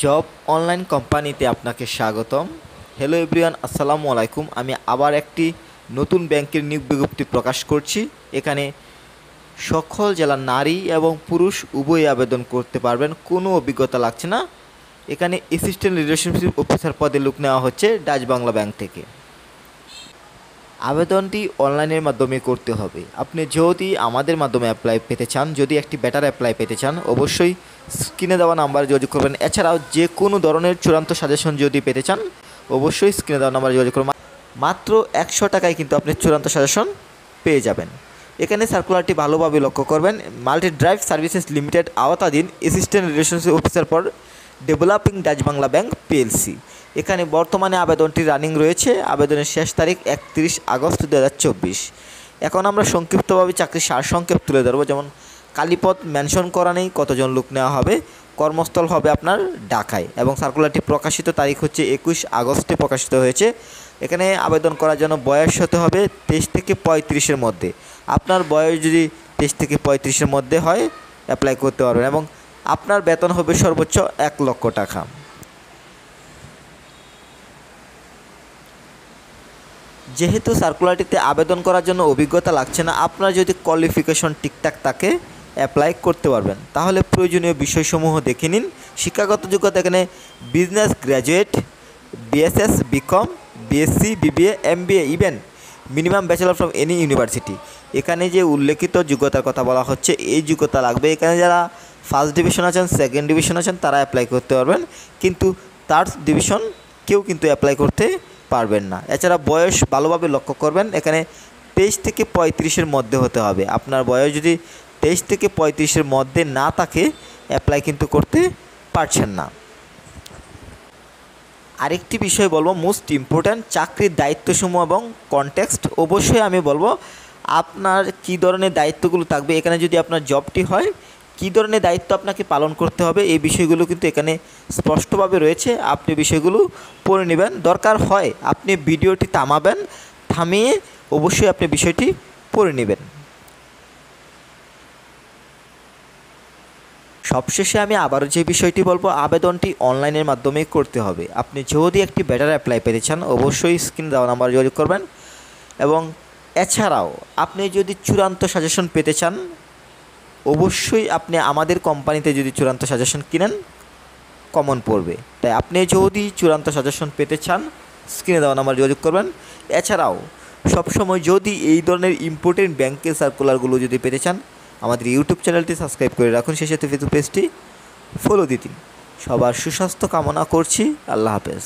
Job online কোম্পানিতে আপনাকে স্বাগতম। হ্যালো এভরিওয়ান, আসসালামু আলাইকুম। আমি আবার একটি নতুন ব্যাংকের নিয়োগ বিজ্ঞপ্তি প্রকাশ করছি। এখানে সকল জেলার নারী এবং পুরুষ উভয়ই আবেদন করতে পারবেন, কোনো অভিজ্ঞতা লাগছে না। এখানে অ্যাসিস্ট্যান্ট রিলেশনশিপ অফিসার পদে লোক নেওয়া হচ্ছে ডাচ বাংলা ব্যাংক থেকে। আবেদনটি অনলাইনের মাধ্যমে করতে হবে। আপনি যদি আমাদের মাধ্যমে অ্যাপ্লাই পেতে চান, যদি একটি বেটার অ্যাপ্লাই পেতে চান, অবশ্যই স্ক্রিনে দেওয়া নাম্বারে যোগাযোগ করবেন। এছাড়াও যে কোনো ধরনের চূড়ান্ত সাজেশন যদি পেতে চান, অবশ্যই স্ক্রিনে দেওয়া নাম্বারে যোগাযোগ করবেন। মাত্র 100 টাকায় কিন্তু আপনি চূড়ান্ত সাজেশন পেয়ে যাবেন। এখানে সার্কুলারটি ভালোভাবে লক্ষ্য করবেন। মাল্টি ড্রাইভ সার্ভিসেস লিমিটেড আওতাধীন assistant relationship officer for developing Dutch Bangla bank PLC. এখানে বর্তমানে আবেদনটি রানিং রয়েছে। আবেদনের শেষ তারিখ 31 আগস্ট 2024। এখন আমরা সংক্ষিপ্তভাবে চাকরির সারসংক্ষেপ তুলে ধরবো। যেমন কালীপদ মেনশন করা নেই কতজন লোক নেওয়া হবে। কর্মস্থল হবে আপনার ঢাকায় এবং সার্কুলারটি প্রকাশিত তারিখ হচ্ছে 21 আগস্টে প্রকাশিত হয়েছে। এখানে আবেদন করার জন্য বয়স হতে হবে 23 থেকে 35-এর মধ্যে। আপনার বয়স যদি 23 থেকে 35-এর মধ্যে হয়, অ্যাপ্লাই করতে পারবেন এবং আপনার বেতন হবে সর্বোচ্চ 1 লক্ষ টাকা। যেহেতু সার্কুলারটিতে আবেদন করার জন্য অভিজ্ঞতা লাগছে না, আপনার যদি কোয়ালিফিকেশন ঠিকঠাক থাকে অ্যাপ্লাই করতে পারবেন। তাহলে প্রয়োজনীয় বিষয়সমূহ দেখে নিন। শিক্ষাগত যোগ্যতা এখানে business graduate, BSS, BCom, BSc, BBA, MBA, even minimum bachelor from any university. এখানে যে উল্লেখিত যোগ্যতার কথা বলা হচ্ছে, এই যোগ্যতা লাগবে। এখানে যারা ফার্স্ট ডিভিশন আছেন, সেকেন্ড ডিভিশন আছেন, তারা অ্যাপ্লাই করতে পারবেন, কিন্তু থার্ড ডিভিশন কেউ কিন্তু অ্যাপ্লাই করতে পারবেন না। এছাড়া বয়স ভালোভাবে লক্ষ্য করবেন। এখানে 23 থেকে 35-এর মধ্যে হতে হবে। আপনার বয়স যদি 23 থেকে 35-এর মধ্যে না থাকে, অ্যাপ্লাই কিন্তু করতে পারছেন না। আরেকটি বিষয় বলবো, মোস্ট ইম্পর্ট্যান্ট, চাকরির দায়িত্বসমূহ এবং কনটেক্সট। অবশ্যই আমি বলবো আপনার কী ধরনের দায়িত্বগুলো থাকবে। এখানে যদি আপনার জবটি হয়, কী ধরনের দায়িত্ব আপনাকে পালন করতে হবে, এই বিষয়গুলো কিন্তু এখানে স্পষ্টভাবে রয়েছে। আপনি বিষয়গুলো পড়ে নেবেন। দরকার হয় আপনি ভিডিওটি থামিয়ে অবশ্যই আপনি বিষয়টি পড়ে নেবেন। সবশেষে আমি আবারও যে বিষয়টি বলবো, আবেদনটি অনলাইনের মাধ্যমেই করতে হবে। আপনি যদি একটি বেটার অ্যাপ্লাই পেতে চান, অবশ্যই স্ক্রিনে দেওয়া নাম্বারে যোগাযোগ করবেন। এবং এছাড়াও আপনি যদি চূড়ান্ত সাজেশন পেতে চান, অবশ্যই আপনি আমাদের কোম্পানিতে যদি চূড়ান্ত সাজেশন কিনেন, কমন পড়বে। তাই আপনি যদি চূড়ান্ত সাজেশন পেতে চান, স্ক্রিনে দেওয়া নাম্বারে যোগাযোগ করবেন। এছাড়াও সবসময় যদি এই ধরনের ইম্পর্টেন্ট ব্যাংকের সার্কুলারগুলো যদি পেতে চান, আমাদের ইউটিউব চ্যানেলটি সাবস্ক্রাইব করে রাখুন, সেই সাথে ফেসবুক পেজটি ফলো দিন। সবার সুস্বাস্থ্য কামনা করছি। আল্লাহ হাফেজ।